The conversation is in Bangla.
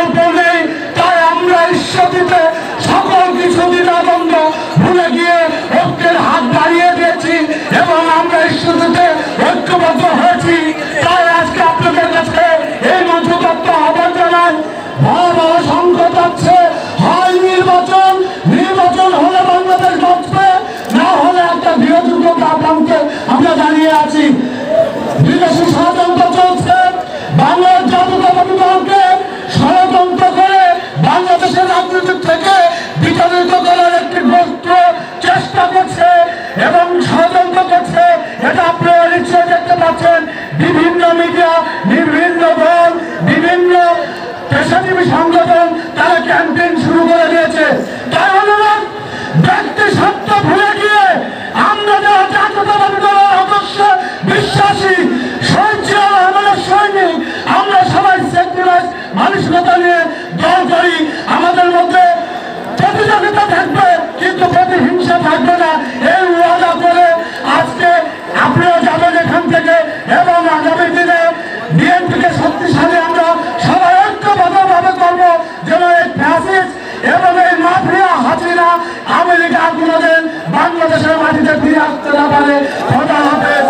বিকল্প নেই। তাই আমরা ঈশ্বরদীতে সকল কিছু দ্বিধাদ্বন্দ্ব ভুলে গিয়ে ঐক্যের হাত বাড়িয়ে দিয়েছি এবং আমরা ঈশ্বরদীতে ঐক্যবদ্ধ হয়েছি। তাই আজকে আপনাদের কাছে এই মঞ্চদত্ত আহ্বান জানাই, ভয়াবহ সংকট আছে, হয় নির্বাচন হলে বাংলাদেশ বাঁচবে, না হলে একটা গৃহযুদ্ধ প্রান্তে আমরা দাঁড়িয়ে আছি। বিদেশি ষড়যন্ত্র চলছে, বাংলার জাতীয়তাবাদী দলকে ষড়যন্ত্র করে বাংলাদেশের রাজনীতি থেকে বিতাড়িত করার একটি গোষ্ঠ চেষ্টা করছে এবং ষড়যন্ত্র করছে। এটা আপনারা নিশ্চয়ই দেখতে পাচ্ছেন, বিভিন্ন মিডিয়া, বিভিন্ন দল, বিভিন্ন পেশাজীবী সংগঠন তারা ক্যাম্পেইন শুরু করে দিয়েছে। তাই অনুরোধ, ব্যক্তি স্বার্থ ভুলে গিয়ে আমরা যারা জাতীয়তাবাদী দলের আদর্শে বিশ্বাসী, আমাদের সৈনিক, আমরা সবাই সেকুলার মানসিকতা নিয়ে দল করি। আমাদের মধ্যে প্রতিযোগিতা থাকবে কিন্তু প্রতিহিংসা থাকবে না, এই ওয়াদা করে আজকে আপনারা যাবেন এখান থেকে এবং আগামী দিনে বিএনপিকে শক্তিশালী আমরা সবাই ঐক্যবদ্ধভাবে করবো, যেন এই ফ্যাসিস্ট এবং এই মাফিয়া হাসিনা আমেরিকা কোনোদিন বাংলাদেশের মাটিতে ফিরে আসতে না পারে। খোদা হাফেজ।